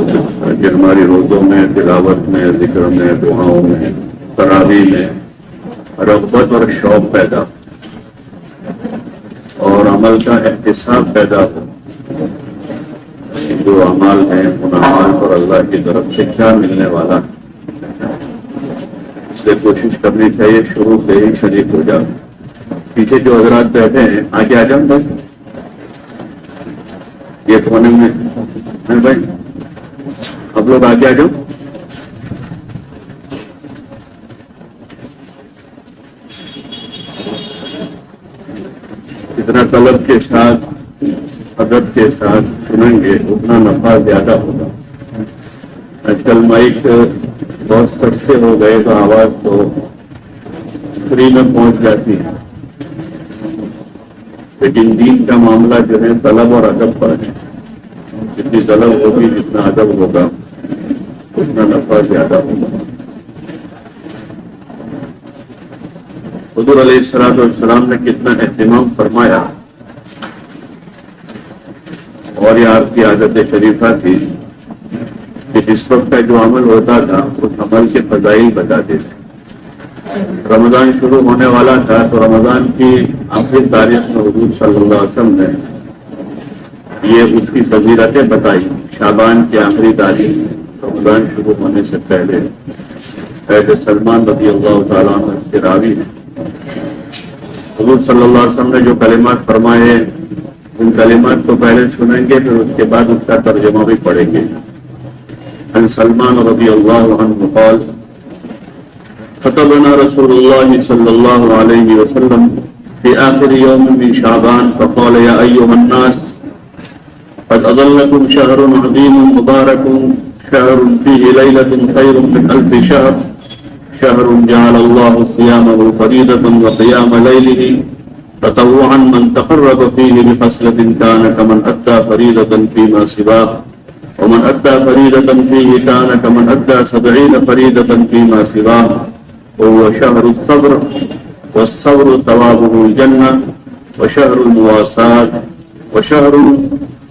کہ ہماری روزوں میں، تلاوت میں، ذکر میں، دعاؤں میں، تراویح میں رغبت اور شوق پیدا اور عمل کا احتساب پیدا ہو. جو اعمال ہیں ان اعمال پر اللہ کی طرف سے کیا ملنے والا ہے، اس لیے کوشش کرنی چاہیے شروع سے ہی شریک ہو جاؤ. پیچھے جو حضرات بیٹھے ہیں آگے آ جاؤں بس یہ کونے میں بھائی اب لوگ آگے آ جاؤ. جتنا طلب کے ساتھ ادب کے ساتھ سنیں گے اتنا نفع زیادہ ہوگا. آج کل مائک بہت سستے ہو گئے تو آواز تو فری میں پہنچ جاتی ہے، لیکن دین کا معاملہ جو ہے طلب اور ادب پر ہے. جتنی طلب ہوگی جتنا ادب ہوگا اتنا نفع زیادہ ہوگا. حضور علیہ الصلوۃ والسلام نے کتنا اہتمام فرمایا، اور یہ آپ کی عادت شریفہ تھی کہ جس وقت کا جو عمل ہوتا تھا اس عمل کے فضائل بتاتے تھے. رمضان شروع ہونے والا تھا تو رمضان کی آخری تاریخ میں حضور صلی اللہ علیہ وسلم نے یہ اس کی فضیلتیں بتائی. شعبان کی آخری تاریخ رمضان شروع ہونے سے پہلے حضرت سلمان رضی اللہ تعالیٰ عنہ اس کے راوی ہیں. حضور صلی اللہ علیہ وسلم نے جو کلمات فرمائے ان کلمات کو پہلے سنیں گے پھر اس کے بعد اس کا ترجمہ بھی پڑھیں گے. ان سلمان رضی اللہ عنہ قال خطبنا رسول الله صلى الله عليه وسلم في آخر يوم من شعبان فقال يا أيها الناس قد أظلكم شهر عظيم مبارك شهر فيه ليلة خير من 1000 شهر شهر جعل الله صيامه فريضة وصيام ليله تطوعا من تقرب فيه بخصلة كان كمن أتى فريضة فيما سواه ومن أتى فريضة فيه كان كمن أتى 70 فريضة فيما سواه وهو شهر الصبر والصبر ثوابه الجنة وشهر المواساة وشهر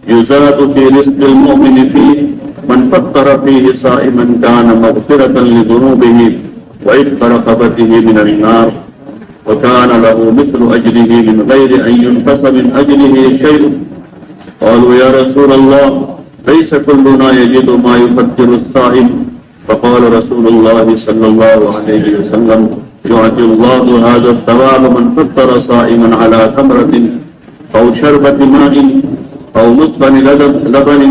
يزاد في رزق المؤمن فيه من فطر فيه صائما كان مغفرة لذنوبه وعتق رقبته من النار وكان له مثل أجره من غير أن ينقص من أجره شيء. قالوا يا رسول الله ليس كلنا يجد ما يفطر الصائم. فقال رسول الله صلى الله عليه وسلم يعطي الله هذا الثواب من فطر صائما على تمرة أو شربة ماء أو نطفة لبن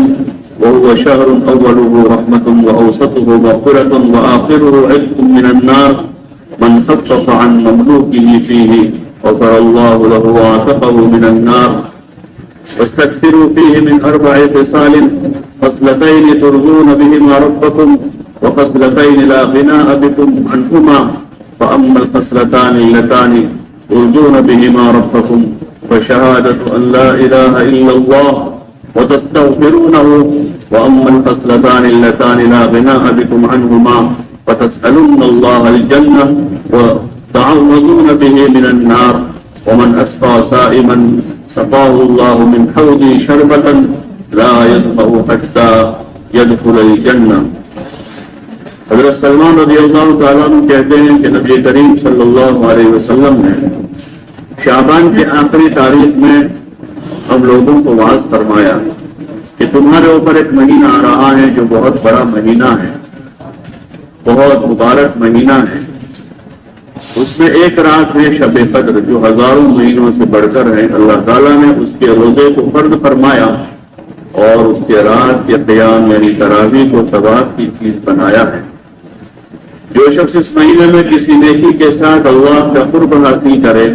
وهو شهر أوله رحمة وأوسطه مغفرة وآخره عتق من النار من خفف عن مملوكه فيه غفر الله له وعتقه من النار. واستكثروا فيه من 4 خصال خصلتين ترضون بهما ربكم وخصلتين لا غناء بكم عنهما فأما الخصلتان اللتان ترضون بهما ربكم فشهادة أن لا إله إلا الله وتستغفرونه وأما الخصلتان اللتان لا غناء بكم عنهما فتسألون الله الجنة وتعوذون به من النار. ومن أسقى صائما سقاه الله من حوض شربة لا يظمأ حتى يدخل الجنة. حضرت سلمان رضی اللہ تعالیٰ عنہ کہتے ہیں کہ نبی کریم صلی اللہ علیہ وسلم نے شعبان کی آخری تاریخ میں ہم لوگوں کو واعظ فرمایا کہ تمہارے اوپر ایک مہینہ آ رہا ہے جو بہت بڑا مہینہ ہے، بہت مبارک مہینہ ہے. اس میں ایک رات ہے شب قدر جو ہزاروں مہینوں سے بڑھ کر ہے. اللہ تعالیٰ نے اس کے روزے کو فرض فرمایا اور اس کے رات کے قیام یعنی تراویح کو ثواب کی چیز بنایا ہے. جو شخص اس مہینے میں کسی نیکی کے ساتھ اللہ کا قرب حاصل کرے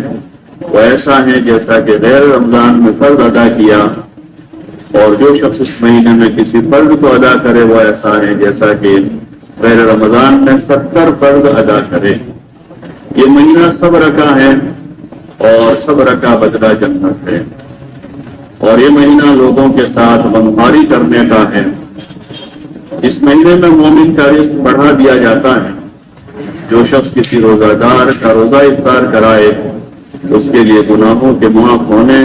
وہ ایسا ہے جیسا کہ غیر رمضان میں فرض ادا کیا، اور جو شخص اس مہینے میں کسی فرض کو ادا کرے وہ ایسا ہے جیسا کہ غیر رمضان میں 70 فرض ادا کرے. یہ مہینہ صبر کا ہے اور صبر کا بدلہ جنت ہے، اور یہ مہینہ لوگوں کے ساتھ غمخواری کرنے کا ہے. اس مہینے میں مومن کا رزق بڑھا دیا جاتا ہے. جو شخص کسی روزہ دار کا روزہ افطار کرائے اس کے لیے گناہوں کے معاف ہونے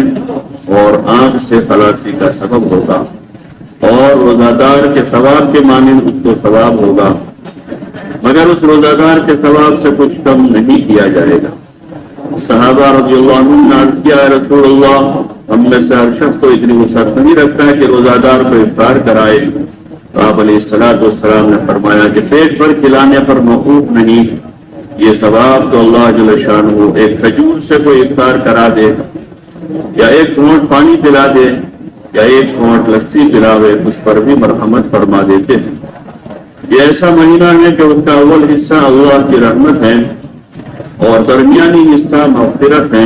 اور آنکھ سے خلاصی کا سبب ہوگا. اور روزہ دار کے ثواب کے مانند اس کو ثواب ہوگا، مگر اس روزہ دار کے ثواب سے کچھ کم نہیں کیا جائے گا۔ صحابہ رضی اللہ عنہ نے عرض کیا، رسول اللہ، ہم میں سے ہر شخص کو اتنی وسعت نہیں رکھتا ہے کہ روزہ دار کو افطار کرائے۔ تو آپ علیہ الصلوۃ والسلام نے فرمایا کہ پیٹ بھر کھلانے پر موقوف نہیں، یہ ثواب تو اللہ جل شانہ ایک کھجور سے کوئی افطار کرا دے، یا ایک گھونٹ پانی پلا دے، یا ایک گھونٹ لسی پلاوے، اس پر بھی مرحمت فرما دیتے ہیں۔ یہ ایسا مہینہ ہے کہ اس کا اول حصہ اللہ کی رحمت ہے، اور درمیانی حصہ مغفرت ہے،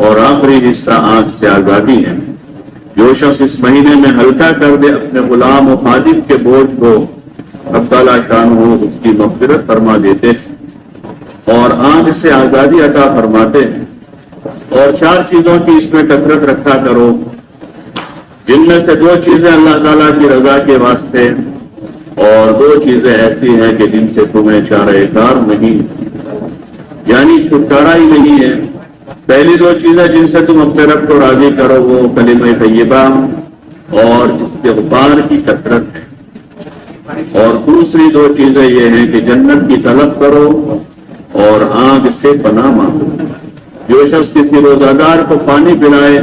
اور آخری حصہ آنکھ سے آزادی ہے۔ جو شخص اس مہینے میں ہلکا کر دے اپنے غلام و خادم کے بوجھ کو، رب تعالیٰ شانہ اس کی مغفرت فرما دیتے ہیں اور آنکھ سے آزادی عطا فرماتے ہیں۔ اور 4 چیزوں کی اس میں کثرت رکھا کرو، جن میں سے 2 چیزیں اللہ تعالیٰ کی رضا کے واسطے، اور 2 چیزیں ایسی ہیں کہ جن سے تمہیں چارہ کار نہیں، یعنی چھٹکارا ہی نہیں ہے۔ پہلی 2 چیزیں جن سے تم اپنے رب کو راضی کرو وہ کلمہ طیبہ اور استغفار کی کثرت ہے، اور دوسری 2 چیزیں یہ ہیں کہ جنت کی طلب کرو اور آگ سے پناہ مانگو۔ جو شخص کسی روزہ دار کو پانی پلائے،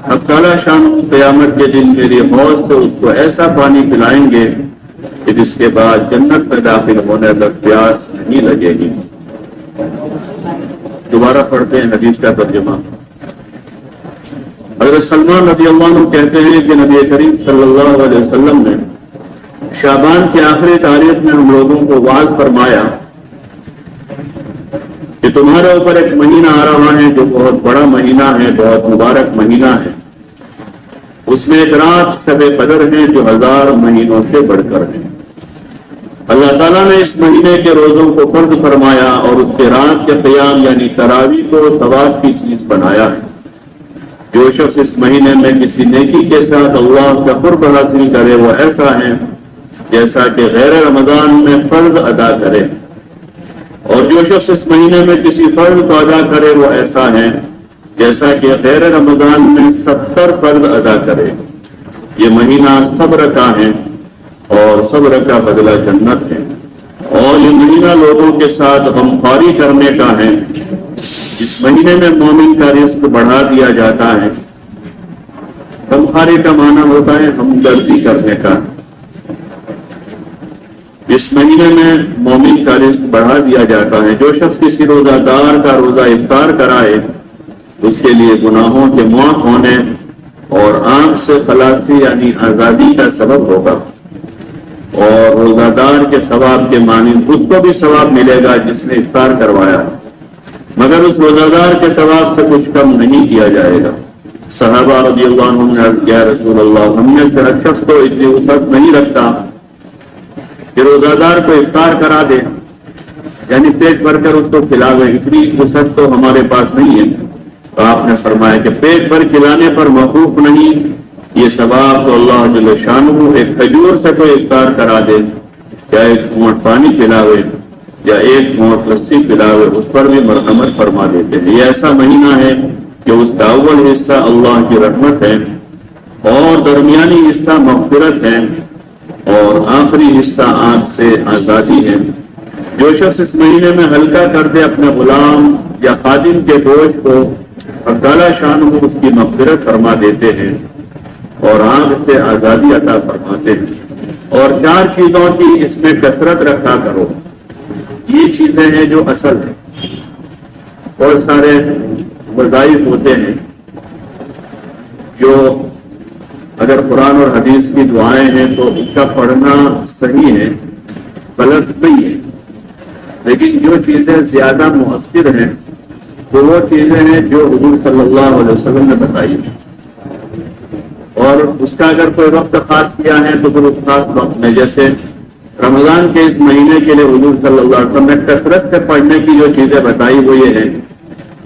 اب تعالیٰ شان قیامت کے دن میری حوض سے اس کو ایسا پانی پلائیں گے کہ جس کے بعد جنت میں داخل ہونے تک پیاس نہیں لگے گی۔ دوبارہ پڑھتے ہیں حدیث کا ترجمہ۔ حضرت سلمان رضی اللہ عنہ کہتے ہیں کہ نبی کریم صلی اللہ علیہ وسلم نے شعبان کی آخری تاریخ میں ہم لوگوں کو واعظ فرمایا کہ تمہارے اوپر ایک مہینہ آ رہا ہے جو بہت بڑا مہینہ ہے، بہت مبارک مہینہ ہے۔ اس میں ایک رات شب قدر ہے جو 1000 مہینوں سے بڑھ کر ہے۔ اللہ تعالیٰ نے اس مہینے کے روزوں کو فرض فرمایا اور اس کے رات کے قیام یعنی تراویح کو ثواب کی چیز بنایا ہے۔ جو شخص اس مہینے میں کسی نیکی کے ساتھ اللہ کا قرب حاصل کرے وہ ایسا ہے جیسا کہ غیر رمضان میں فرض ادا کرے، اور جو شخص اس مہینے میں کسی فرض کو ادا کرے وہ ایسا ہے جیسا کہ غیر رمضان میں 70 فرض ادا کرے۔ یہ مہینہ صبر کا ہے اور صبر کا بدلہ جنت ہے، اور یہ مہینہ لوگوں کے ساتھ غمخواری کرنے کا ہے۔ اس مہینے میں مومن کا رزق بڑھا دیا جاتا ہے۔ غمخواری کا معنی ہوتا ہے ہمدردی کرنے کا۔ اس مہینے میں مومن کا رزق بڑھا دیا جاتا ہے۔ جو شخص کسی روزہ دار کا روزہ افطار کرائے اس کے لیے گناہوں کے معاف ہونے اور آنکھ سے خلاصی یعنی آزادی کا سبب ہوگا، اور روزہ دار کے ثواب کے مانند اس کو بھی ثواب ملے گا جس نے افطار کروایا، مگر اس روزہ دار کے ثواب سے کچھ کم نہیں کیا جائے گا۔ صحابہ رضی اللہ عنہ نے عرض کیا، رسول اللہ، ہم میں سے ہر شخص کو اتنی وسعت نہیں رکھتا کہ روزہ دار کو افطار کرا دے، یعنی پیٹ بھر کر اس کو کھلاوے، اتنی وسعت تو ہمارے پاس نہیں ہے۔ تو آپ نے فرمایا کہ پیٹ بھر کھلانے پر موقوف نہیں، یہ ثواب تو اللہ جل شانہ ایک کھجور سے کوئی افطار کرا دے، یا ایک گھونٹ پانی پلاوے، یا ایک گھونٹ لسی پلاوے، اس پر بھی مرحمت فرما دیتے ہیں۔ یہ ایسا مہینہ ہے کہ اس کا اول حصہ اللہ کی رحمت ہے، اور درمیانی حصہ مغفرت ہے، اور آخری حصہ آنکھ سے آزادی ہے۔ جو شخص اس مہینے میں ہلکا کر دے اپنے غلام یا خادم کے بوجھ کو، اللہ تعالیٰ شانہ اس کی مغفرت فرما دیتے ہیں اور آنکھ سے آزادی عطا فرماتے ہیں۔ اور 4 چیزوں کی اس میں کثرت رکھا کرو۔ یہ چیزیں ہیں جو اصل ہیں۔ بہت سارے وظائف ہوتے ہیں جو اگر قرآن اور حدیث کی دعائیں ہیں تو اس کا پڑھنا صحیح ہے، غلط نہیں ہے، لیکن جو چیزیں زیادہ مؤثر ہیں تو وہ چیزیں ہیں جو حضور صلی اللہ علیہ وسلم نے بتائی ہیں، اور اس کا اگر کوئی وقت خاص کیا ہے تو پھر اس خاص وقت میں، جیسے رمضان کے اس مہینے کے لیے حضور صلی اللہ علیہ وسلم نے کثرت سے پڑھنے کی جو چیزیں بتائی وہ یہ ہیں،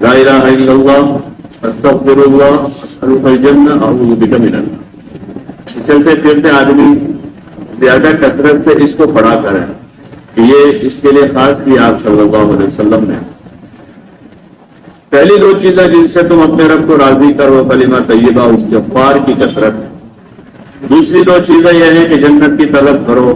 لا الہ الا اللہ، استغفر اللہ، اسألک الجنہ، اعوذ بک من النار۔ چلتے پھرتے آدمی زیادہ کثرت سے اس کو پڑھا کریں، کہ یہ اس کے لیے خاص کیا آپ صلی اللہ علیہ وسلم نے۔ پہلی 2 چیزیں جن سے تم اپنے رب کو راضی کرو، کلمہ طیبہ اور استغفار کی کثرت، دوسری دو چیزیں یہ ہیں کہ جنت کی طلب کرو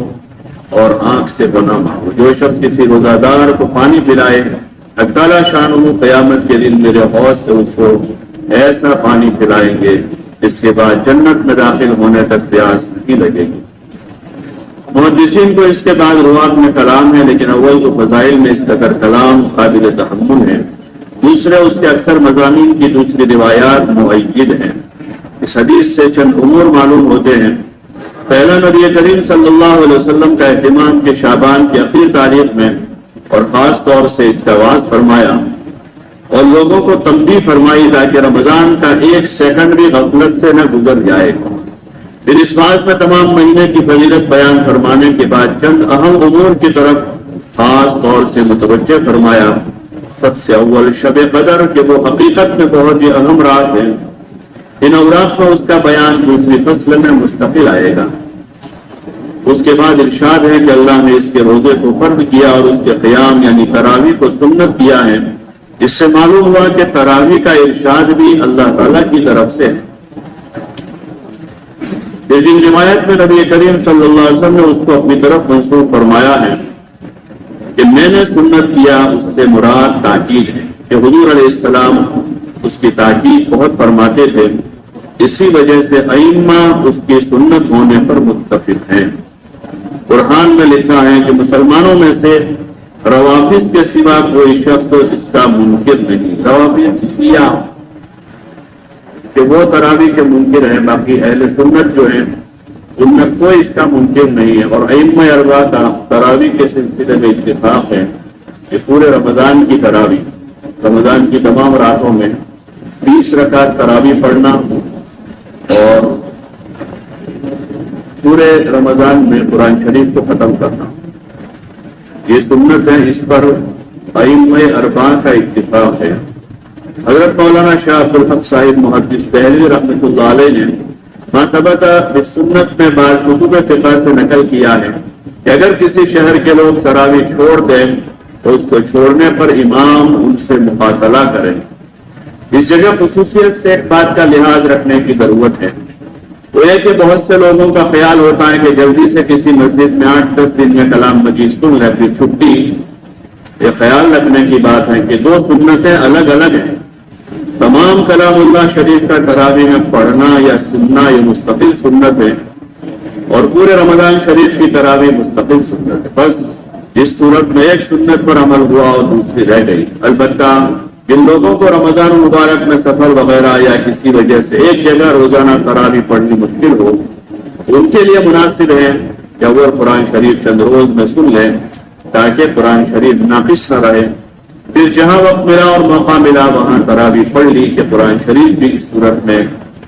اور آنکھ سے گناہ مانگو. جو شخص کسی روزہ دار کو پانی پلائے اللہ تعالیٰ شانہ قیامت کے دن میرے حوض سے اس کو ایسا پانی پلائیں گے جس کے بعد جنت میں داخل ہونے تک پیاس نہیں لگے گی. محدثین کو اس کے بعد روات میں کلام ہے، لیکن اول تو فضائل میں اس قدر کلام قابل تحمل ہے، دوسرے اس کے اکثر مضامین کی دوسری روایات مؤید ہیں. اس حدیث سے چند امور معلوم ہوتے ہیں. پہلا، نبی کریم صلی اللہ علیہ وسلم کا اہتمام کہ شعبان کی اخیر تاریخ میں اور خاص طور سے اس کا آغاز فرمایا اور لوگوں کو تنبیہ فرمائی تاکہ رمضان کا ایک سیکنڈ بھی غفلت سے نہ گزر جائے. پھر اس بات میں تمام مہینے کی فضیلت بیان فرمانے کے بعد چند اہم امور کی طرف خاص طور سے متوجہ فرمایا. سب سے اول شب قدر کہ وہ حقیقت میں بہت ہی اہم رات ہے. ان اوراق میں اس کا بیان دوسری فصل میں مستقل آئے گا. اس کے بعد ارشاد ہے کہ اللہ نے اس کے روزے کو فرض کیا اور اس کے قیام یعنی تراویح کو سنت کیا ہے. اس سے معلوم ہوا کہ تراویح کا ارشاد بھی اللہ تعالیٰ کی طرف سے ہے. لیکن روایت میں نبی کریم صلی اللہ علیہ وسلم نے اس کو اپنی طرف منسوخ فرمایا ہے کہ میں نے سنت کیا. اس سے مراد تاکید ہے کہ حضور علیہ السلام اس کی تاکید بہت فرماتے تھے. اسی وجہ سے ائمہ اس کی سنت ہونے پر متفق ہیں. قرآن میں لکھا ہے کہ مسلمانوں میں سے روافض کے سوا کوئی شخص اس کا منکر نہیں. روافض کیا کہ وہ تراویح کے منکر ہیں، باقی اہل سنت جو ہیں ان میں کوئی اس کا منکر نہیں ہے. اور ائمہ اربعہ کا تراویح کے سلسلے میں اتفاق ہے کہ پورے رمضان کی تراویح، رمضان کی تمام راتوں میں 20 رکعت تراویح پڑھنا اور پورے رمضان میں قرآن شریف کو ختم کرنا، یہ سنت ہے. اس پر ائمہ اربعہ کا اتفاق ہے. حضرت مولانا شاہ عبد الحق صاحب محدث دہلوی رحمۃ اللہ علیہ نے ثبت اس سنت میں بعض کتب فقہ سے نقل کیا ہے کہ اگر کسی شہر کے لوگ تراویح چھوڑ دیں تو اس کو چھوڑنے پر امام ان سے مقاتلہ کرے. اس جگہ خصوصیت سے ایک بات کا لحاظ رکھنے کی ضرورت ہے. وہ یہ کہ بہت سے لوگوں کا خیال ہوتا ہے کہ جلدی سے کسی مسجد میں 8-10 دن میں کلام مجید سن لے پھر چھٹی. یہ خیال رکھنے کی بات ہے کہ دو سنتیں الگ الگ ہیں. تمام کلام اللہ شریف کا تراویح میں پڑھنا یا سننا یہ مستقل سنت ہے اور پورے رمضان شریف کی تراویح مستقل سنت ہے. بس جس صورت میں ایک سنت پر عمل ہوا اور دوسری رہ گئی. البتہ جن لوگوں کو رمضان مبارک میں سفر وغیرہ یا کسی وجہ سے ایک جگہ روزانہ تراویح پڑھنی مشکل ہو ان کے لیے مناسب ہے کہ وہ قرآن شریف چند روز میں سن لیں تاکہ قرآن شریف ناقص نہ رہے. پھر جہاں وقت ملا اور موقع ملا وہاں تراویح پڑھ لی کہ قرآن شریف بھی اس صورت میں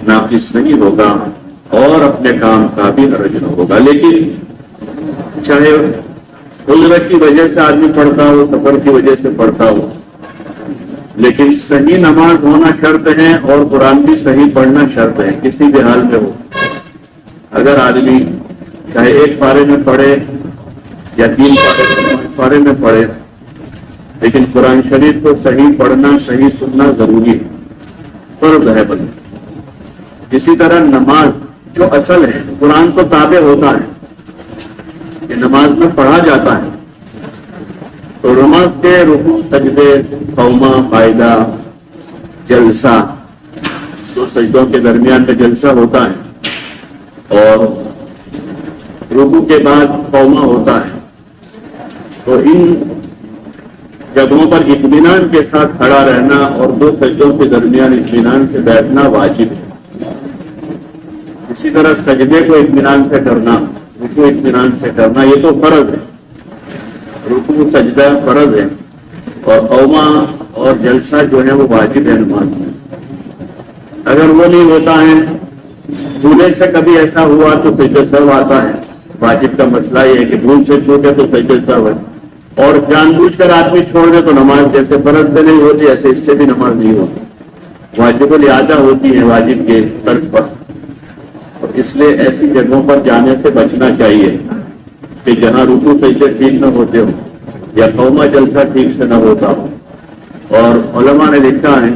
ناقص نہیں ہوگا اور اپنے کام کا بھی حرج نہ ہوگا. لیکن چاہے عذر کی وجہ سے آدمی پڑھتا ہو، سفر کی وجہ سے پڑھتا ہو، لیکن صحیح نماز ہونا شرط ہے اور قرآن بھی صحیح پڑھنا شرط ہے کسی بھی حال میں ہو. اگر آدمی چاہے ایک پارے میں پڑھے یا 3 پارے میں پڑھے لیکن قرآن شریف کو صحیح پڑھنا صحیح سننا ضروری ہے، فرض ہے بل. اسی طرح نماز جو اصل ہے قرآن کو تابع ہوتا ہے کہ نماز میں پڑھا جاتا ہے تو نماز کے رکوع سجدے قومہ قاعدہ جلسہ، دو سجدوں کے درمیان میں جلسہ ہوتا ہے اور رکوع کے بعد قومہ ہوتا ہے، تو ان جگہوں پر اطمینان کے ساتھ کھڑا رہنا اور دو سجدوں کے درمیان اطمینان سے بیٹھنا واجب ہے. اسی طرح سجدے کو اطمینان سے کرنا، رکوع اطمینان سے کرنا، یہ تو فرض ہے. رکوع سجدہ فرض ہے اور قومہ اور جلسہ جو ہے وہ واجب ہے نماز میں. اگر وہ نہیں ہوتا ہے، بھولے سے کبھی ایسا ہوا تو سجدہ سہو آتا ہے. واجب کا مسئلہ یہ ہے کہ بھول سے چھوٹے تو سجدہ سہو ہے اور جان بوجھ کر آدمی چھوڑ دے تو نماز جیسے فرض سے نہیں ہوتی ایسے اس سے بھی نماز نہیں ہوتی. واجب الادا ہوتی ہے واجب کے ترک پر، اور اس لیے ایسی جگہوں پر جانے سے بچنا چاہیے کہ جہاں رکوع سجدے ٹھیک نہ ہوتے ہو یا قومہ جلسہ ٹھیک سے نہ ہوتا ہو. اور علماء نے لکھا ہے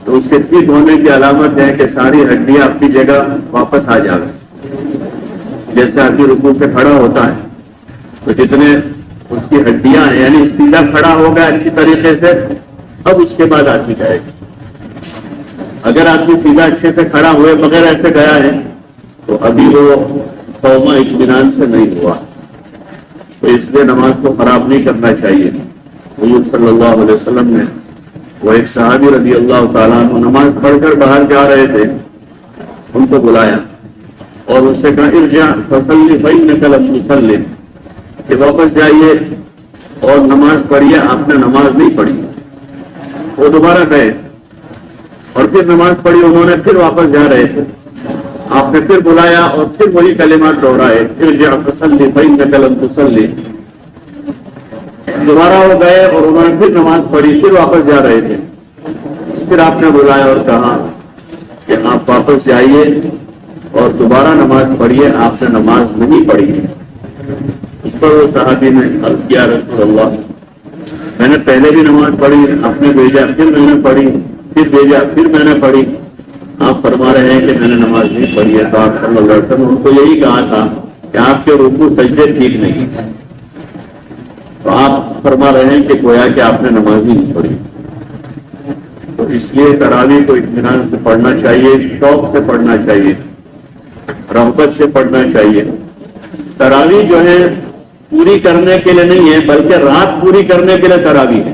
تو اس کے ٹھیک ہونے کی علامت ہے کہ ساری ہڈیاں اپنی جگہ واپس آ جائیں. جیسے آدمی رکوع سے کھڑا ہوتا ہے تو جتنے اس کی ہڈیاں ہیں یعنی سیدھا کھڑا ہوگا اچھی طریقے سے، اب اس کے بعد آدمی جائے گا۔ اگر آدمی سیدھا اچھے سے کھڑا ہوئے بغیر ایسے گیا ہے تو ابھی وہ قوما اطمینان سے نہیں ہوا، تو اس لیے نماز کو خراب نہیں کرنا چاہیے۔ حضور صلی اللہ علیہ وسلم نے وہ ایک صحابی رضی اللہ تعالیٰ عنہ نماز پڑھ کر باہر جا رہے تھے، ان کو بلایا اور ان سے کہا ارجع فصلی فإنک لم تصلی، کہ واپس جائیے اور نماز پڑھیے، آپ نے نماز نہیں پڑھی۔ وہ دوبارہ گئے اور پھر نماز پڑھی، انہوں نے پھر واپس جا رہے تھے، آپ نے پھر بلایا اور پھر وہی کلمات دوہرائے ارجع فصلی فإنک لم تصلی۔ دوبارہ وہ گئے اور انہوں نے پھر نماز پڑھی، پھر واپس جا رہے تھے، پھر آپ نے بلایا اور کہا کہ آپ واپس جائیے اور دوبارہ نماز پڑھیے، آپ نے نماز نہیں پڑھی ہے۔ اس پر وہ صحابی نے عرض کیا رسول اللہ، میں نے پہلے بھی نماز پڑھی، آپ نے بھیجا، پھر میں نے پڑھی، پھر بھیجا، پھر میں نے پڑھی، آپ فرما رہے ہیں کہ میں نے نماز نہیں پڑھی ہے۔ تو آپ صلی اللہ علیہ وسلم ان کو یہی کہا تھا کہ آپ کے رکوع سجدے ٹھیک نہیں، تو آپ فرما رہے ہیں کہ گویا کہ آپ نے نماز ہی نہیں پڑھی۔ تو اس لیے تراویح کو اطمینان سے پڑھنا چاہیے، شوق سے پڑھنا چاہیے، رغبت سے پڑھنا چاہیے۔ تراویح جو ہے پوری کرنے کے لیے نہیں ہے بلکہ رات پوری کرنے کے لیے تراویح ہے۔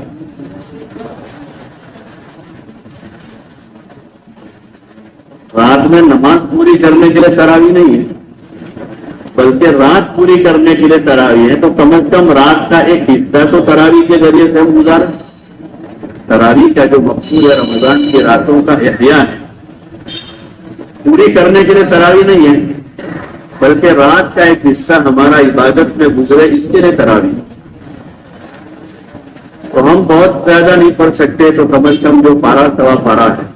رات میں نماز پوری کرنے کے لیے تراویح نہیں ہے بلکہ رات پوری کرنے کے لیے تراویح ہے، تو کم از کم رات کا ایک حصہ تو تراویح کے ذریعے سے ہم گزاریں۔ تراویح کا جو مقصود ہے رمضان کی راتوں کا احیاء ہے، پوری کرنے کے لیے تراویح نہیں ہے بلکہ رات کا ایک حصہ ہمارا عبادت میں گزرے، اس کے لیے تراویح۔ تو ہم بہت زیادہ نہیں پڑھ سکتے تو کم از کم جو پارا سوا پارا ہے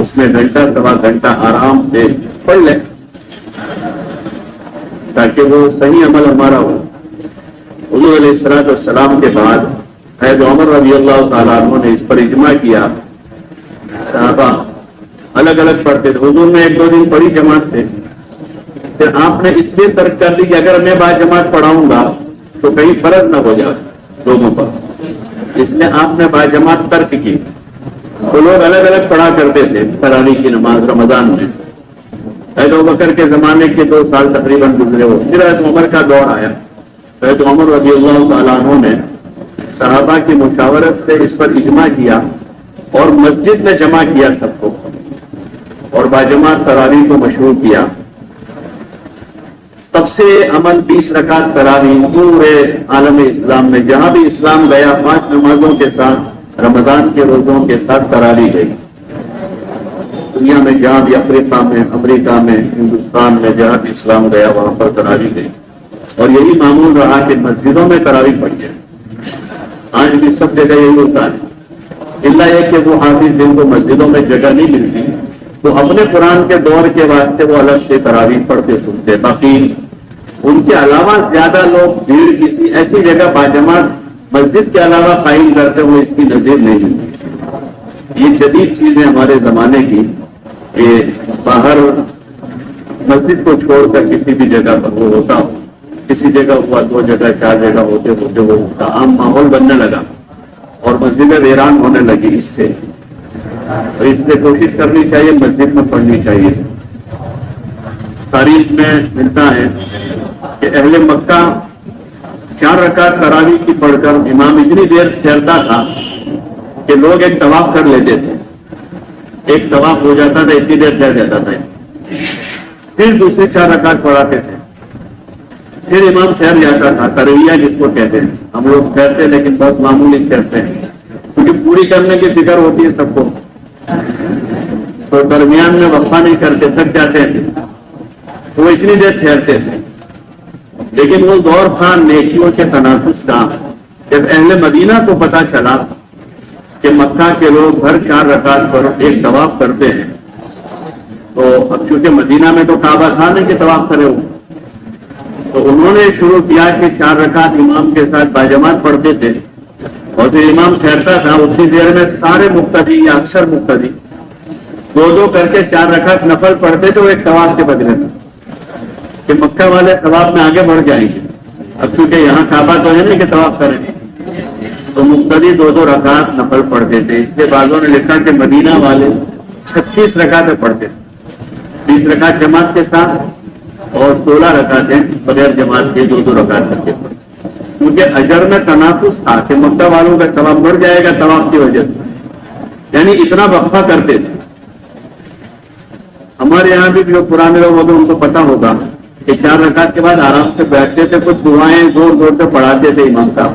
اس میں گھنٹہ سوا گھنٹہ آرام سے پڑھ لیں تاکہ وہ صحیح عمل ہمارا ہو۔ حضور علیہ الصلوۃ والسلام کے بعد حضرت عمر رضی اللہ تعالیٰ عنہ نے اس پر اجماع کیا، صحابہ الگ الگ پڑھتے تھے، حضور نے ایک دو دن پڑھی جماعت سے، پھر آپ نے اس لیے ترک کر دی کہ اگر میں با جماعت پڑھاؤں گا تو کہیں فرض نہ ہو جائے لوگوں پر، اس لیے آپ نے با جماعت ترک کی۔ وہ لوگ الگ الگ پڑھا کرتے تھے تراویح کی نماز رمضان میں۔ حضرت ابوبکر کے زمانے کے 2 سال تقریباً گزرے ہو، پھر حضرت عمر کا دور آیا، حضرت عمر رضی اللہ تعالیٰ عنہ نے صحابہ کی مشاورت سے اس پر اجماع کیا اور مسجد میں جمع کیا سب کو اور باجماعت تراویح کو مشروع کیا۔ تب سے عمل 20 رکعت تراویح پورے عالم اسلام میں جہاں بھی اسلام گیا 5 نمازوں کے ساتھ، رمضان کے روزوں کے ساتھ تراویح گئی۔ دنیا میں جہاں بھی افریقہ میں، امریکہ میں، ہندوستان میں جہاں بھی اسلام گیا وہاں پر تراویح گئی، اور یہی معمول رہا کہ مسجدوں میں تراویح پڑھی جائے۔ آج بھی سب جگہ یہی ہوتا ہے، الا یہ کہ وہ حافظ جن کو مسجدوں میں جگہ نہیں ملتی تو اپنے قرآن کے دور کے واسطے وہ الگ سے تراویح پڑھتے سنتے، باقی ان کے علاوہ زیادہ لوگ بھیڑ کسی ایسی جگہ باجماعت مسجد کے علاوہ قائم کرتے ہوئے اس کی نظیر نہیں ملتی۔ یہ جدید چیزیں ہمارے زمانے کی کہ باہر مسجد کو چھوڑ کر کسی بھی جگہ پر وہ ہوتا ہو، کسی جگہ ہوا 2 جگہ 4 جگہ ہوتے ہوتے وہ اس کا عام ماحول بننے لگا اور مسجدیں ویران ہونے لگی اس سے۔ اور اس سے کوشش کرنی چاہیے مسجد میں پڑھنی چاہیے۔ تاریخ میں ملتا ہے کہ اہل مکہ 4 رکعت تراویح کی پڑھ کر امام اتنی دیر ٹھہرتا تھا کہ لوگ ایک طواف کر لیتے تھے، ایک طواف ہو جاتا تھا، اتنی دیر ٹھہر جاتا تھا، پھر دوسرے 4 رکعت پڑھاتے تھے، پھر امام ٹھہر جاتا تھا۔ ترویہ جس کو کہتے ہیں، ہم لوگ ٹھہرتے ہیں لیکن بہت معمولی ٹھہرتے ہیں کیونکہ پوری کرنے کی فکر ہوتی ہے سب کو، تو درمیان میں وقفہ نہیں کرتے، تھک جاتے ہیں تو وہ اتنی دیر ٹھہرتے تھے۔ لیکن وہ دور تھا نیکیوں کے تنافس کا۔ جب اہل مدینہ کو پتا چلا کہ مکہ کے لوگ ہر 4 رکعت پر ایک طواف کرتے ہیں، تو اب چونکہ مدینہ میں تو کعبہ تھا نہیں کہ طواف کرے ہو، تو انہوں نے شروع کیا کہ 4 رکعت امام کے ساتھ باجماعت پڑھتے تھے، اور پھر امام ٹھہرتا تھا اتنی دیر میں سارے مقتدی یا اکثر مقتدی 2 کر کے 4 رکعت نفل پڑھتے تھے، وہ ایک طواف کے بدلے میں کہ مکہ والے ثواب میں آگے بڑھ جائیں گے. اب چونکہ یہاں کعبہ تو ہے نہیں کہ طواف کریں گے، تو مقتدی 2 رکعت نفل پڑھتے تھے. اس کے بعضوں نے لکھا کہ مدینہ والے 36 رکعتیں پڑھتے تھے، 20 رکعت جماعت کے ساتھ اور 16 رکعتیں بغیر جماعت کے 2 رکعت کرتے تھے. کیونکہ اجر میں تنافس تھا کہ مکہ والوں کا ثواب بڑھ جائے گا طواف کی وجہ سے، یعنی اتنا وقفہ کرتے تھے. ہمارے یہاں بھی جو پرانے لوگ ہوتے ان کو پتا ہوگا کہ 4 رکعت کے بعد آرام سے بیٹھتے تھے، کچھ دعائیں زور زور سے پڑھاتے تھے امام صاحب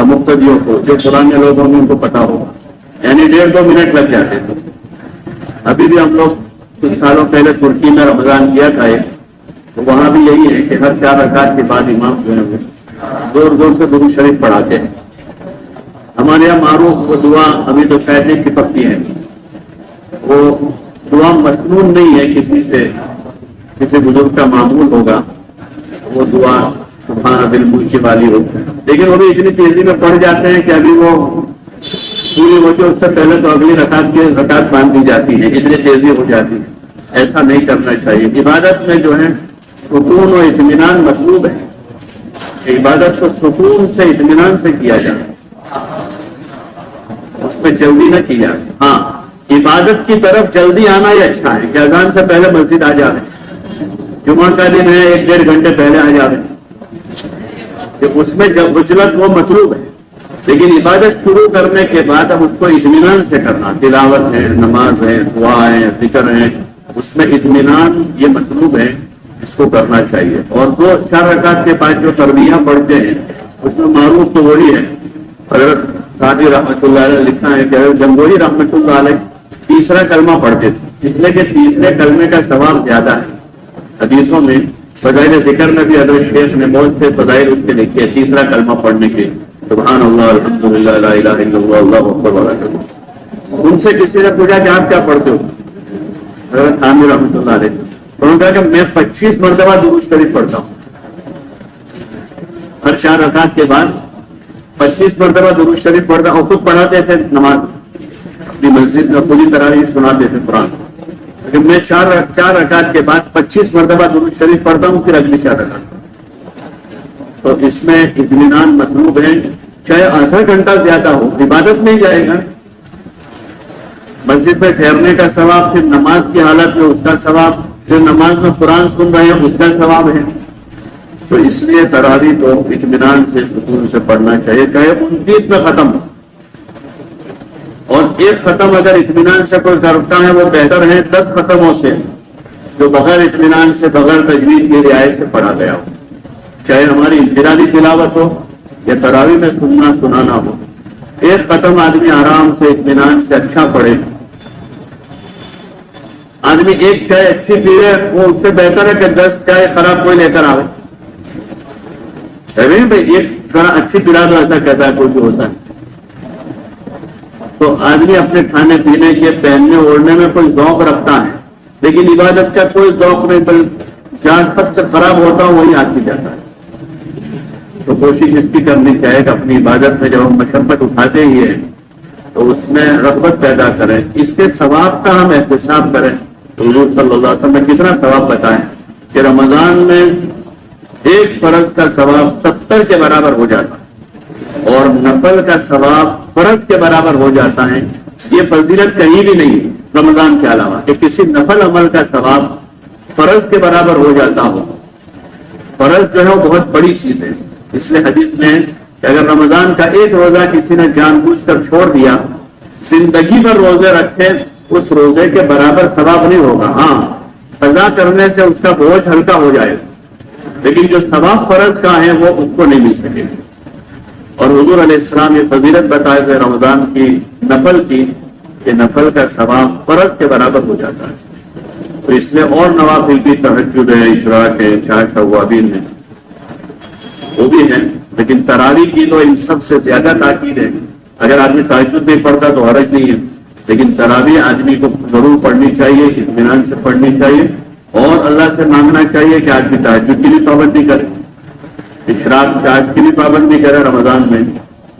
مقتدیوں کو. جو پرانے لوگ ہوں گے ان کو پتا ہوگا، یعنی 1.5-2 منٹ لگ جاتے تھے. ابھی بھی ہم لوگ کچھ سالوں پہلے ترکی میں رمضان کیا تھا تو وہاں بھی یہی ہے کہ ہر 4 رکعت کے بعد امام جو ہے زور زور سے درود شریف پڑھاتے ہیں. ہمارے یہاں معروف وہ دعا ابھی تو شاید ایک کی پکتی ہے، وہ دعا مسنون نہیں ہے، کسی بزرگ کا معمول ہوگا وہ دعا سبحان بالملک والی ہو، لیکن وہ بھی اتنی تیزی میں پڑھ جاتے ہیں کہ ابھی وہ پوری ہوتی ہے اس سے پہلے تو اگلی رکعت باندھ دی جاتی ہے، اتنی تیزی ہو جاتی ہے. ایسا نہیں کرنا چاہیے. عبادت میں جو ہے سکون و اطمینان مطلوب ہے. عبادت کو سکون سے اطمینان سے کیا جائے، اس میں جلدی نہ کی جائے. ہاں عبادت کی طرف جلدی آنا ہی اچھا ہے کہ اذان سے پہلے مسجد آ جائے. جمعہ کا دن ہے 1-1.5 گھنٹے پہلے آ جائے، کہ اس میں جب عجلت وہ مطلوب ہے. لیکن عبادت شروع کرنے کے بعد اب اس کو اطمینان سے کرنا، تلاوت ہے، نماز ہے، دعا ہے، ذکر ہے، اس میں اطمینان یہ مطلوب ہے، اس کو کرنا چاہیے. اور 2-4 رکعت کے بعد جو تربیہ پڑھتے ہیں اس میں معروف تو وہی ہے. حضرت قاضی رحمۃ اللہ علیہ لکھا ہے کہ حضرت گنگوہی رحمۃ اللہ علیہ تیسرا کلمہ پڑھتے تھے، اس لیے کہ تیسرے کلمے کا ثواب زیادہ ہے. حدیثوں میں فضائل ذکر میں بھی حضرت شیخ نے بہت سے فضائل اس کے لکھے تیسرا کلمہ پڑھنے کے، سبحان اللہ الحمدللہ لا الہ الا اللہ اللہ اکبر ولا. ان سے کسی نے پوچھا کہ آپ کیا پڑھتے ہو؟ حضرت عامر رحمۃ اللہ علیہ تو انہوں نے کہا کہ میں 25 مرتبہ درود شریف پڑھتا ہوں. ہر 4 رکعت کے بعد 25 مرتبہ درود شریف پڑھتا ہوں. خود پڑھاتے تھے نماز اپنی مسجد میں، پوری طرح ہی سناتے تھے قرآن. لیکن میں 4 رکعت کے بعد 25 مرتبہ درود شریف پڑھتا ہوں، پھر اگلی 4 رکعت. تو اس میں اطمینان مطلوب ہے، چاہے آدھا گھنٹہ زیادہ ہو، عبادت نہیں جائے گا. مسجد میں ٹھہرنے کا ثواب، پھر نماز کی حالت میں اس کا ثواب، پھر نماز میں قرآن سن رہے ہیں اس کا ثواب ہے. تو اس لیے تراویح تو اطمینان سے سکون سے پڑھنا چاہیے، چاہے 29 میں ختم ہو. اور 1 ختم اگر اطمینان سے کوئی کرتا ہے وہ بہتر ہے 10 ختموں سے جو بغیر اطمینان سے، بغیر تجوید کی رعایت سے پڑھا گیا ہو. چاہے ہماری انفرادی تلاوت ہو یا تراویح میں سنانا ہو، 1 ختم آدمی آرام سے اطمینان سے اچھا پڑھے. آدمی 1 چائے اچھی پیے وہ اس سے بہتر ہے کہ 10 چائے خراب کوئی لے کر آئے. بھائی 1 اچھی پلا تو ایسا کہتا ہے کوئی بھی ہوتا ہے. تو آدمی اپنے کھانے پینے کے، پہننے اوڑھنے میں کوئی ذوق رکھتا ہے، لیکن عبادت کا کوئی ذوق نہیں. جہاں سب سے خراب ہوتا ہوں وہی آدمی جاتا ہے. تو کوشش اس کی کرنی چاہیے کہ اپنی عبادت میں جب ہم مشقت اٹھاتے ہی ہیں تو اس میں رغبت پیدا کریں، اس کے ثواب کا ہم احتساب کریں. حضور صلی اللہ علیہ وسلم نے کتنا ثواب بتائیں کہ رمضان میں 1 فرض کا ثواب 70 کے برابر ہو جاتا ہے اور نفل کا ثواب فرض کے برابر ہو جاتا ہے. یہ فضیلت کہیں بھی نہیں رمضان کے علاوہ کہ کسی نفل عمل کا ثواب فرض کے برابر ہو جاتا ہو. فرض جو ہے وہ بہت بڑی چیز ہے. اس لیے حدیث میں کہ اگر رمضان کا 1 روزہ کسی نے جان بوجھ کر چھوڑ دیا، زندگی بھر روزے رکھے اس روزے کے برابر ثواب نہیں ہوگا. ہاں قضا کرنے سے اس کا بوجھ ہلکا ہو جائے گا، لیکن جو ثواب فرض کا ہے وہ اس کو نہیں مل سکے. اور حضور علیہ السلام یہ فضیلت بتائے تھے رمضان کی نفل کی کہ نفل کا ثواب فرض کے برابر ہو جاتا ہے. تو اس لیے اور نوافل کی تہجد ہے، اشراق ہے، چاشت اوابین ہے، وہ بھی ہے. لیکن تراویح کی تو ان سب سے زیادہ تاکید ہے. اگر آدمی تہجد نہیں پڑھتا تو حرج نہیں ہے، لیکن تراویح آدمی کو ضرور پڑھنی چاہیے، اطمینان سے پڑھنی چاہیے اور اللہ سے مانگنا چاہیے کہ آدمی تہجد کی بھی پابندی کرے، اشراق چاشت کی بھی پابندی کرے رمضان میں،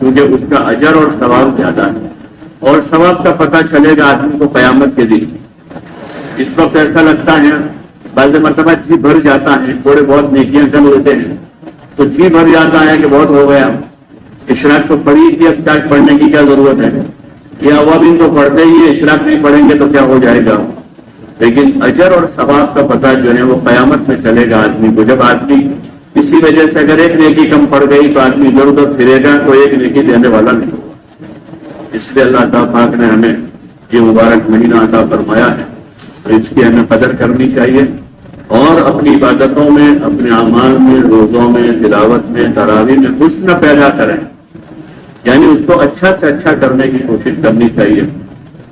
کیونکہ اس کا اجر اور ثواب زیادہ ہے. اور ثواب کا پتہ چلے گا آدمی کو قیامت کے دن. اس وقت ایسا لگتا ہے بعض مرتبہ جی بھر جاتا ہے، تھوڑے بہت نیکیاں کر لیتے ہیں تو جی بھر جاتا ہے کہ بہت ہو گیا، اشراق تو پڑھی تھی، اب تک پڑھنے کی کیا ضرورت ہے، یہ اوابین تو پڑھتے ہی ہے، اشراق نہیں پڑھیں گے تو کیا ہو جائے گا. لیکن اجر اور ثواب کا پتہ جو ہے وہ قیامت میں چلے گا آدمی کو. جب آدمی کسی وجہ سے اگر ایک نیکی کم پڑ گئی تو آدمی ادھر ادھر پھرے گا، کوئی ایک نیکی دینے والا نہیں. اس لیے اللہ تعالیٰ پاک نے ہمیں یہ مبارک مہینہ عطا فرمایا ہے، تو اس کی ہمیں قدر کرنی چاہیے اور اپنی عبادتوں میں، اپنے اعمال میں، روزوں میں، تلاوت میں، تراویح میں حسن پیدا کریں، یعنی اس کو اچھا سے اچھا کرنے کی کوشش کرنی چاہیے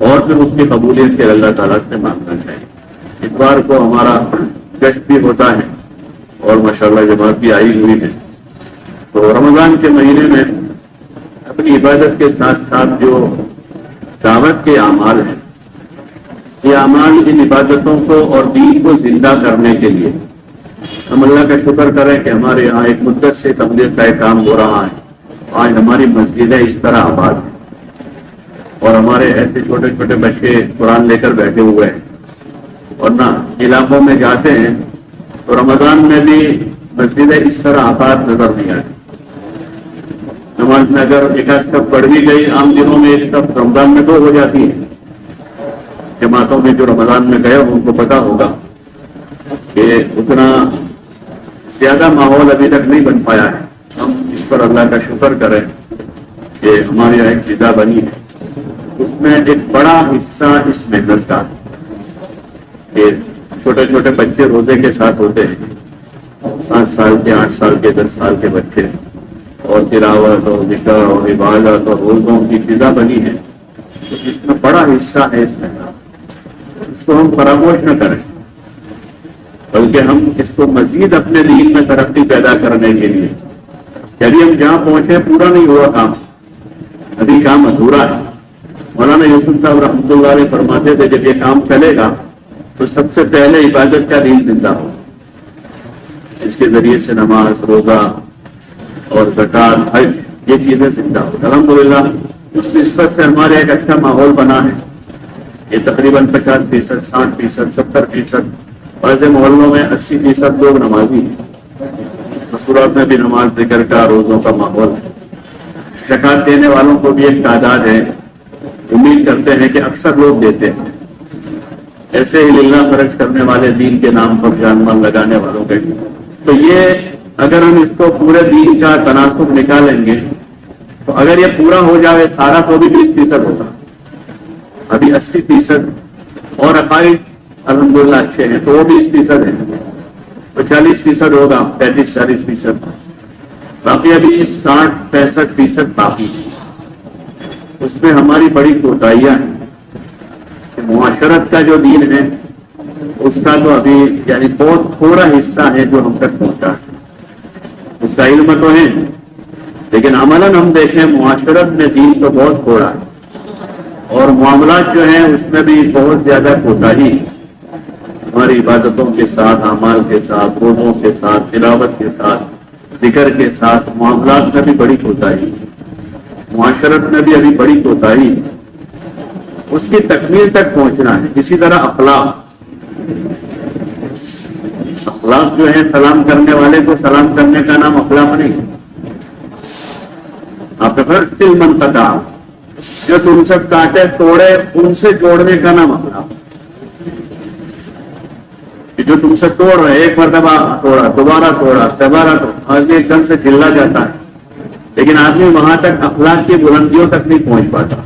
اور پھر اس کی قبولیت کے اللہ تعالیٰ سے مانگنا چاہیے. اتوار کو ہمارا گشت بھی ہوتا ہے اور ماشاءاللہ جماعت بھی آئی ہوئی ہے. تو رمضان کے مہینے میں اپنی عبادت کے ساتھ ساتھ جو دعوت کے اعمال ہیں، یہ اعمال ان عبادتوں کو اور دین کو زندہ کرنے کے لیے ہم اللہ کا شکر کریں کہ ہمارے یہاں ایک مدت سے تبلیغ کا ایک کام ہو رہا ہے. آج ہماری مسجدیں اس طرح آباد ہیں اور ہمارے ایسے چھوٹے چھوٹے بچے قرآن لے کر بیٹھے ہوئے ہیں، ورنہ علاقوں میں جاتے ہیں تو رمضان میں بھی مسجدیں اس طرح آباد نظر نہیں آتی. نماز میں اگر ایک آدھ سب پڑھ بھی گئی، عام دنوں میں ایک سب رمضان میں 2 ہو جاتی ہے. جماعتوں میں جو رمضان میں گئے ان کو پتا ہوگا کہ اتنا زیادہ ماحول ابھی تک نہیں بن پایا ہے. ہم اس پر اللہ کا شکر کریں کہ ہمارے یہاں ایک فضا بنی ہے، اس میں ایک بڑا حصہ اس محنت کا کہ چھوٹے چھوٹے بچے روزے کے ساتھ ہوتے ہیں، 7 سال کے، 8 سال کے، 10 سال کے بچے، اور تلاوت اور ذکر اور عبادت اور روزوں کی فضا بنی ہے. تو اس میں بڑا حصہ ہے اس محنت، اس کو ہم فراموش نہ کریں بلکہ ہم اس کو مزید اپنے دین میں ترقی پیدا کرنے کے لیے، یعنی ہم جہاں پہنچے پورا نہیں ہوا کام، ابھی کام ادھورا ہے. مولانا یوسف صاحب رحمۃ اللہ علیہ فرماتے تھے جب یہ کام چلے گا تو سب سے پہلے عبادت کا دین زندہ ہو، اس کے ذریعے سے نماز، روزہ اور زکوٰۃ، حج، یہ چیزیں زندہ ہو. الحمدللہ اس نسبت سے ہمارے ایک اچھا ماحول بنا ہے. یہ تقریباً 50%، 60%، 70%، بعض محلوں میں 80% لوگ نمازی ہیں. مسورات میں بھی نماز، ذکر کا، روزوں کا ماحول ہے. زکوٰۃ دینے والوں کو بھی ایک تعداد ہے، امید کرتے ہیں کہ اکثر لوگ دیتے ہیں. ایسے ہی للہ خرچ کرنے والے، دین کے نام پر جان مال لگانے والوں کے. تو یہ اگر ہم اس کو پورے دین کا تناسب نکالیں گے تو اگر یہ پورا ہو جائے سارا تو بھی 20% ہوگا. ابھی 80% اور عقائد الحمدللہ اچھے ہیں تو وہ بھی 20% ہیں، تو 40% ہوگا، 35-40%. باقی ابھی 60-65% باقی ہے. اس میں ہماری بڑی کوتاہیاں ہیں کہ معاشرت کا جو دین ہے اس کا تو ابھی یعنی بہت تھوڑا حصہ ہے جو ہم تک پہنچا ہے. اس کا علم تو ہے لیکن عملاً ہم دیکھیں معاشرت میں دین تو بہت تھوڑا ہے اور معاملات جو ہیں اس میں بھی بہت زیادہ کوتاہی ہے. ہماری عبادتوں کے ساتھ، اعمال کے ساتھ، روزوں کے ساتھ، تلاوت کے ساتھ، ذکر کے ساتھ معاملات میں بھی بڑی کوتاہی ہے. معاشرت میں بھی ابھی بڑی کوتاہی ہے. اس کی تکمیل تک پہنچنا ہے. اسی طرح اخلاق جو ہے، سلام کرنے والے کو سلام کرنے کا نام اخلاق نہیں. آپ کا فرض سل منقطع، جو تم سے کاٹے توڑے ان سے جوڑنے کا نام اخلاق. جو تم سے توڑ رہے، ایک مرتبہ توڑا، دوبارہ توڑا، سبارہ توڑا، آدمی ایک دم سے چلا جاتا ہے لیکن آدمی وہاں تک اخلاق کی بلندیوں تک نہیں پہنچ پاتا.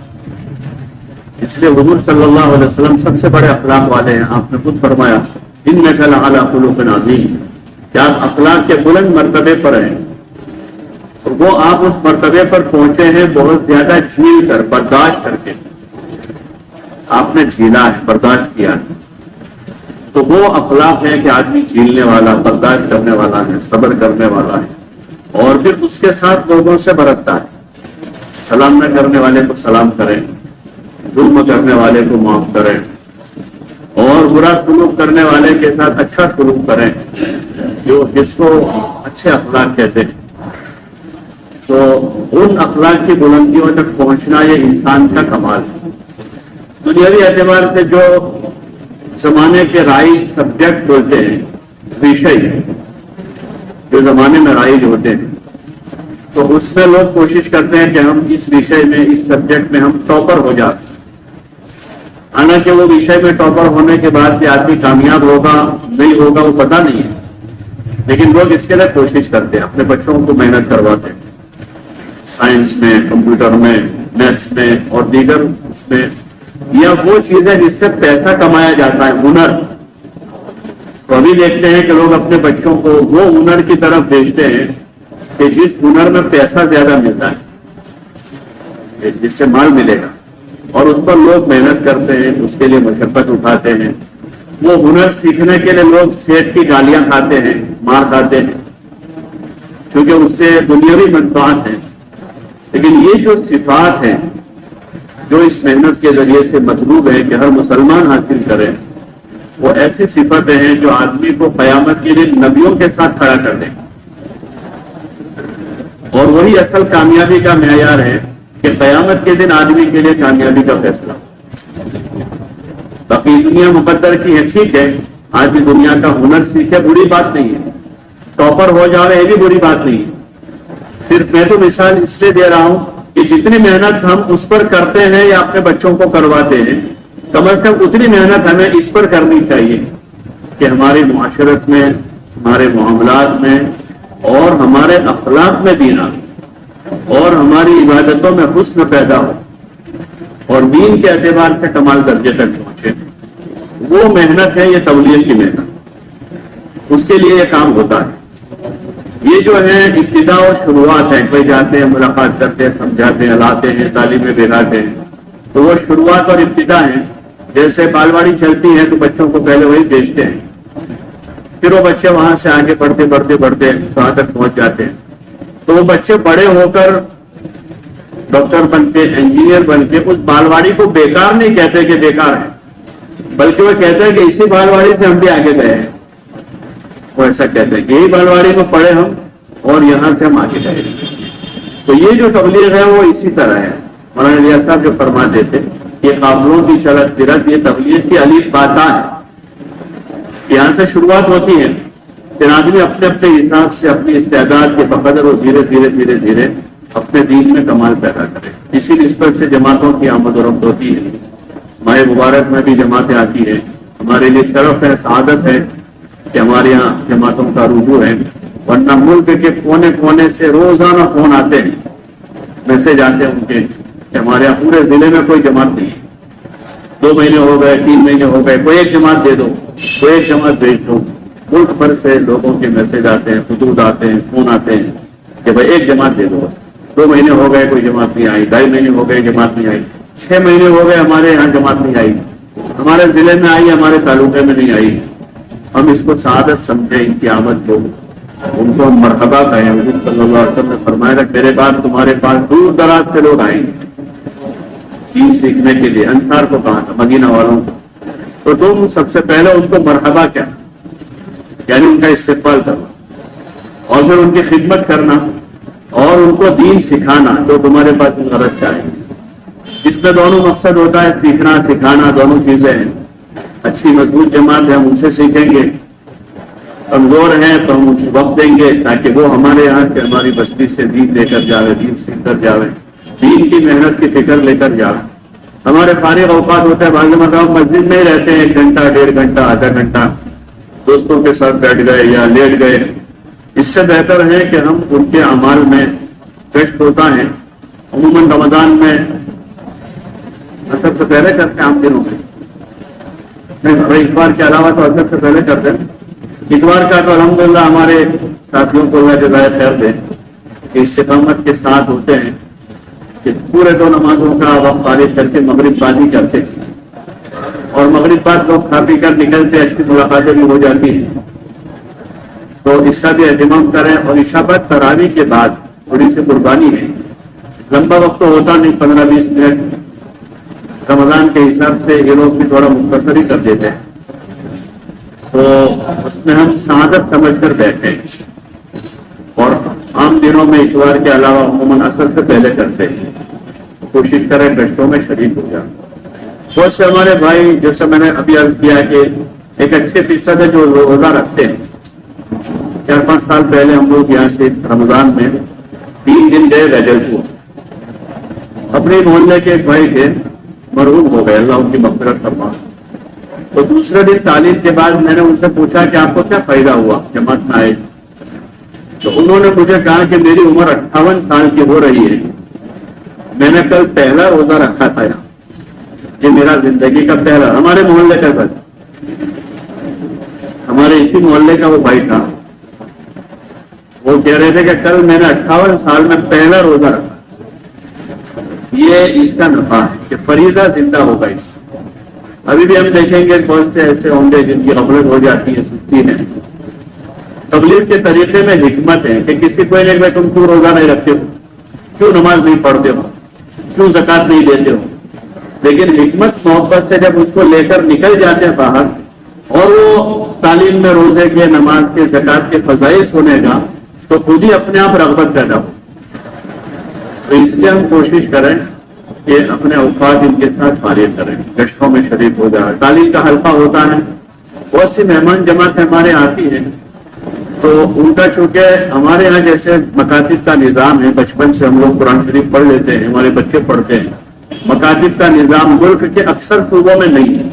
اس لیے حضور صلی اللہ علیہ وسلم سب سے بڑے اخلاق والے ہیں. آپ نے خود فرمایا انک لعلی خلق عظیم، کہ آپ اخلاق کے بلند مرتبے پر ہیں اور وہ آپ اس مرتبے پر پہنچے ہیں بہت زیادہ جھیل کر، برداشت کر کے. آپ نے جھیلا ہے، برداشت کیا ہے. تو وہ اخلاق ہے کہ آدمی جھیلنے والا، برداشت کرنے والا ہے، صبر کرنے والا ہے اور پھر اس کے ساتھ لوگوں سے برتتا ہے. سلام نہ کرنے والے کو سلام کریں، ظلم کرنے والے کو معاف کریں اور برا سلوک کرنے والے کے ساتھ اچھا سلوک کریں، جس کو اچھے اخلاق کہتے ہیں. تو ان اخلاق کی بلندیوں تک پہنچنا یہ انسان کا کمال ہے. دنیاوی اعتبار سے جو زمانے کے رائج سبجیکٹ ہوتے ہیں، وشے جو زمانے میں رائج ہوتے ہیں، تو اس میں لوگ کوشش کرتے ہیں کہ ہم اس وشے میں، اس سبجیکٹ میں ہم ٹاپر ہو جاتے ہیں۔ حالانکہ وہ وشے میں ٹاپر ہونے کے بعد کہ آدمی کامیاب ہوگا نہیں ہوگا وہ پتہ نہیں ہے، لیکن لوگ اس کے لیے کوشش کرتے ہیں، اپنے بچوں کو محنت کرواتے ہیں، سائنس میں، کمپیوٹر میں، میتھس میں اور دیگر اس میں، یا وہ چیزیں جس سے پیسہ کمایا جاتا ہے، ہنر۔ تو ابھی دیکھتے ہیں کہ لوگ اپنے بچوں کو وہ ہنر کی طرف بھیجتے ہیں کہ جس ہنر میں پیسہ زیادہ ملتا ہے، جس سے مال ملے گا، اور اس پر لوگ محنت کرتے ہیں، اس کے لیے مشقت اٹھاتے ہیں۔ وہ ہنر سیکھنے کے لیے لوگ سیٹ کی گالیاں کھاتے ہیں، مار کھاتے ہیں، کیونکہ اس سے دنیاوی منفعت ہیں۔ لیکن یہ جو صفات ہیں جو اس محنت کے ذریعے سے مطلوب ہے کہ ہر مسلمان حاصل کرے، وہ ایسی صفتیں ہیں جو آدمی کو قیامت کے دن نبیوں کے ساتھ کھڑا کر دیں، اور وہی اصل کامیابی کا معیار ہے کہ قیامت کے دن آدمی کے لیے کامیابی کا فیصلہ۔ باقی دنیا مقدر کی ہے، ٹھیک ہے، آدمی دنیا کا ہنر سیکھے، بری بات نہیں ہے، ٹاپر ہو جا رہے یہ بھی بری بات نہیں ہے۔ صرف میں تو مثال اس لیے دے رہا ہوں کہ جتنی محنت ہم اس پر کرتے ہیں یا اپنے بچوں کو کرواتے ہیں، کم از کم اتنی محنت ہمیں اس پر کرنی چاہیے کہ ہماری معاشرت میں، ہمارے معاملات میں اور ہمارے اخلاق میں دینا اور ہماری عبادتوں میں حسن پیدا ہو اور دین کے اعتبار سے کمال درجے تک پہنچے۔ وہ محنت ہے، یہ تبلیغ کی محنت، اس کے لیے یہ کام ہوتا ہے۔ یہ جو ہے ابتدا اور شروعات ہیں، کوئی جاتے ہیں، ملاقات کرتے ہیں، سمجھاتے ہیں، لاتے ہیں، تعلیم میں بھیجاتے ہیں، تو وہ شروعات اور ابتدا ہیں۔ جیسے بالواڑی چلتی ہے تو بچوں کو پہلے وہی بھیجتے ہیں، پھر وہ بچے وہاں سے آگے بڑھتے بڑھتے بڑھتے وہاں تک پہنچ جاتے ہیں۔ تو وہ بچے بڑے ہو کر ڈاکٹر بن کے، انجینئر بن کے اس بالواڑی کو بیکار نہیں کہتے کہ بیکار ہے، بلکہ وہ کہتے ہیں کہ اسی بالواڑی سے ہم بھی آگے گئے ہیں۔ وہ ایسا کہتے ہیں کہ یہی بالواڑی میں پڑھے ہم اور یہاں سے ہم آگے گئے۔ تو یہ جو تبلیغ ہے وہ اسی طرح ہے۔ مولانا الیاس صاحب جو فرماتے تھے کہ قافلوں کی چلت پھرت یہ تبلیغ کی الف باتاں ہے۔ یہاں سے شروعات ہوتی ہے، پھر آدمی اپنے اپنے حساب سے اپنی استعداد کے بقدر اور دھیرے دھیرے دھیرے دھیرے اپنے دین میں کمال پیدا کرے۔ اسی نسبت سے جماعتوں کی آمد و رفت ہوتی ہے۔ ماہ مبارک میں بھی جماعتیں آتی ہیں، ہمارے لیے شرف ہے، سعادت ہے کہ ہمارے یہاں جماعتوں کا رجوع ہے، ورنہ ملک کے کونے کونے سے روزانہ فون آتے ہیں، میسج آتے ہیں ان کے کہ ہمارے یہاں پورے ضلع میں کوئی جماعت نہیں ہے، 2 مہینے ہو گئے، 3 مہینے ہو گئے، کوئی ایک جماعت دے دو، کوئی ایک جماعت بھیج دو۔ ملک بھر سے لوگوں کے میسج آتے ہیں، خطوط آتے ہیں، فون آتے ہیں کہ بھائی ایک جماعت دے دو۔ 2 مہینے ہو گئے کوئی جماعت نہیں آئی، 2.5 مہینے ہو گئے جماعت نہیں آئی، 6 مہینے ہو گئے ہمارے یہاں جماعت نہیں آئی، ہمارے ضلع میں آئی، ہمارے تعلقے میں نہیں آئی۔ ہم اس کو سعادت سمجھیں، ان کی آمد کو، ان کو ہم مرحبا کہیں۔ حضور صلی اللہ علیہ وسلم نے فرمایا کہ میرے بعد تمہارے پاس دور دراز سے لوگ آئیں گے دین سیکھنے کے لیے۔ انصار کو کہا تھا، مدینہ والوں کو، تو تم سب سے پہلے ان کو مرحبا کیا، یعنی ان کا استقبال کرنا اور پھر ان کی خدمت کرنا اور ان کو دین سکھانا جو تمہارے پاس غرض چاہے۔ اس میں دونوں مقصد ہوتا ہے، سیکھنا سکھانا، دونوں چیزیں ہیں۔ اچھی مضبوط جماعت ہے، ہم ان سے سیکھیں گے، کمزور ہیں تو ہم ان کو وقت دیں گے تاکہ وہ ہمارے یہاں سے، ہماری بستی سے دین لے کر جاوے، دین سیکھ کر جاوے، دین کی محنت کی فکر لے کر جاوے۔ ہمارے فارغ اوقات ہوتا ہے، بعض مرتبہ مسجد میں ہی رہتے ہیں، 1 گھنٹہ 1.5 گھنٹہ آدھا گھنٹہ دوستوں کے ساتھ بیٹھ گئے یا لیٹ گئے۔ اس سے بہتر ہے کہ ہم ان کے اعمال میں کشٹ ہوتا ہے۔ عموماً رمضان میں اثر سے پہلے کرتے ہیں، عام دنوں میں اتوار کے علاوہ تو اثر سے پہلے کرتے ہیں۔ اتوار کا تو الحمدللہ ہمارے ساتھیوں کو اللہ جزائے خیر دے کہ استقامت کے ساتھ ہوتے ہیں کہ پورے 2 نمازوں کا وقت فارغ کر کے مغرب بعد ہی کرتے ہیں، اور مغرب بعد لوگ کھا پی کر نکلتے، اچھی ملاقاتیں بھی ہو جاتی ہیں۔ تو اس کا بھی اہتمام کریں، اور عشاء بعد تراویح کے بعد تھوڑی سی قربانی ہے، لمبا وقت تو ہوتا نہیں، 15-20 منٹ رمضان کے حساب سے یہ لوگ بھی تھوڑا مختصر ہی کر دیتے ہیں، تو اس میں ہم سعادت سمجھ کر بیٹھیں، اور عام دنوں میں اتوار کے علاوہ عموماً اثر سے پہلے کرتے ہیں۔ کوشش کریں گشتوں میں شریک ہو جائیں۔ بہت سے ہمارے بھائی، جیسے میں نے ابھی عرض کیا کہ ایک اچھے فیصد ہے جو روزہ رکھتے ہیں. 4-5 سال پہلے ہم لوگ یہاں سے رمضان میں 3 دن گئے رجب کو. اپنے محلے کے ایک بھائی تھے, مرحوم ہو گئے, اللہ ان کی مغفرت فرما. تو دوسرے دن تعلیم کے بعد میں نے ان سے پوچھا کہ آپ کو کیا فائدہ ہوا جماعت میں آئے. تو انہوں نے مجھے کہا کہ میری عمر 58 سال کی ہو رہی ہے, میں نے کل پہلا روزہ رکھا تھا یہاں. یہ میرا زندگی کا پہلا, ہمارے محلے کا تھا, ہمارے اسی محلے کا وہ بھائی تھا. وہ کہہ رہے تھے کہ کل میں نے 58 سال میں پہلا روزہ رکھا. یہ اس کا نفع ہے کہ فریضہ زندہ ہوگا. اس ابھی بھی ہم دیکھیں گے بہت سے ایسے ہوں گے جن کی غفلت ہو جاتی ہے, سستی ہے. تبلیغ کے طریقے میں حکمت ہے کہ کسی کو ایک تم کیوں روزہ نہیں رکھتے ہو, کیوں نماز نہیں پڑھتے ہو, کیوں زکات نہیں دیتے ہو. لیکن حکمت محبت سے جب اس کو لے کر نکل جاتے ہیں باہر اور وہ تعلیم میں روزے کے, نماز کے, زکات کے فضائل سنے گا تو خود ہی اپنے آپ رغبت پیدا ہو. تو اس لیے ہم کوشش کریں کہ اپنے اوقات ان کے ساتھ فارغ کریں, گشتوں میں شریک ہو جائے. تعلیم کا حلقہ ہوتا ہے, بہت سی مہمان جماعت ہمارے آتی ہیں, تو ان کا چونکہ ہمارے یہاں جیسے مکاتب کا نظام ہے, بچپن سے ہم لوگ قرآن شریف پڑھ لیتے ہیں, ہمارے بچے پڑھتے ہیں. مکاتب کا نظام ملک کے اکثر صوبوں میں نہیں ہے.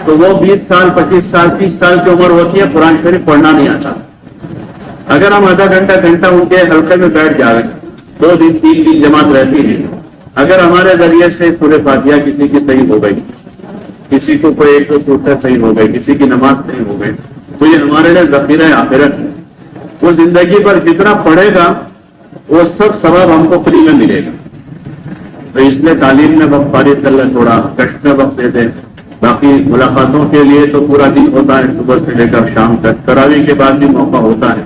تو وہ 20 سال 25 سال 30 سال کی عمر ہوتی ہے, قرآن شریف پڑھنا نہیں آتا. اگر ہم آدھا گھنٹہ ان کے حلقے میں بیٹھ جائیں, 2 دن 3 دن جماعت رہتی ہے, اگر ہمارے ذریعے سے سورہ فاتحہ کسی کی صحیح ہو گئی, کسی کو کوئی ایک سورت صحیح ہو گئی, کسی کی نماز صحیح ہو گئی, تو یہ ہمارے لیے ذخیرہ آخرت ہے. وہ زندگی پر جتنا پڑھے گا وہ سب ثواب ہم کو فری میں ملے گا. تو اس لیے تعلیم میں وقت فارغ کر لیں, تھوڑا کشت میں وقت دے دیں. باقی ملاقاتوں کے لیے تو پورا دن ہوتا ہے, صبح سے لے کر شام تک. تراویح کے بعد بھی موقع ہوتا ہے,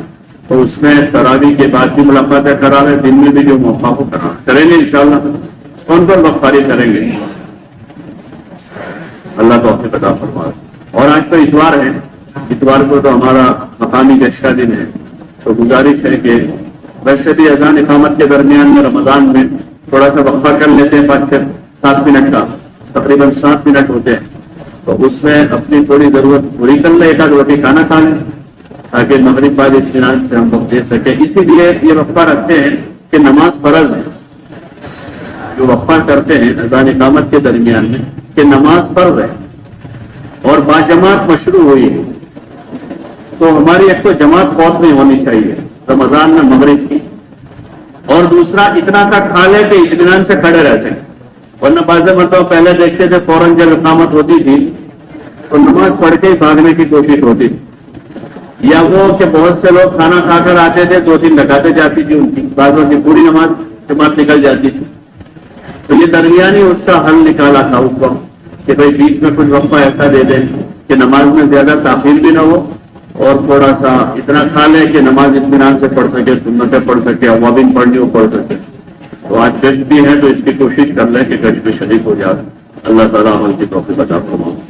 تو اس میں تراویح کے بعد بھی ملاقاتیں کرا لیں, دن میں بھی جو موقع ہو کریں گے انشاءاللہ. کون پر وقت فارغ کریں گے, اللہ تو اپنے عطا فرمائے. اور آج تو اتوار ہے, اتوار کو تو ہمارا مقامی جشن دن ہے. تو گزارش ہے کہ ویسے بھی اذان اقامت کے درمیان میں رمضان میں تھوڑا سا وقفہ کر لیتے ہیں, 5-7 منٹ کا, تقریباً 7 منٹ ہوتے ہیں. تو اس میں اپنی تھوڑی ضرورت پوری کر لیں, 1 روٹی کھانا کھا لیں, تاکہ مغرب بعد اطمینان سے ہم وقت دے سکیں. اسی لیے یہ وقفہ رکھتے ہیں کہ نماز فرض ہے. جو وقفہ کرتے ہیں اذان اقامت کے درمیان میں کہ نماز فرض ہے اور باجماعت مشروع ہوئی ہے, تو ہماری ایک تو جماعت فوت نہیں ہونی چاہیے رمضان میں مغرب کی, اور دوسرا اتنا کا کھا لے کہ اطمینان سے کھڑے رہتے ہیں. ورنہ بعض مرتبہ پہلے دیکھتے تھے فوراً جب اقامت ہوتی تھی تو نماز پڑھ کے ہی بھاگنے کی کوشش ہوتی تھی, یا وہ کہ بہت سے لوگ کھانا کھا کر آتے تھے, 2-3 رکعتیں جاتی تھی ان کی, بعضوں کی پوری نماز جماعت نکل جاتی تھی. تو یہ درمیانی اس کا حل نکالا تھا اس وقت کہ بھائی بیچ میں کچھ وقفہ ایسا دے دیں کہ نماز میں زیادہ تاخیر بھی نہ ہو, اور تھوڑا سا اتنا کھا لے کہ نماز اطمینان سے پڑھ سکے, سنتیں پڑھ سکے, اوابین پڑھنی ہو پڑھ سکے. تو آج گشت بھی ہے تو اس کی کوشش کر لیں کہ گشت میں شریک ہو جائے. اللہ تعالیٰ عمل کی توفیق عطا فرمائے.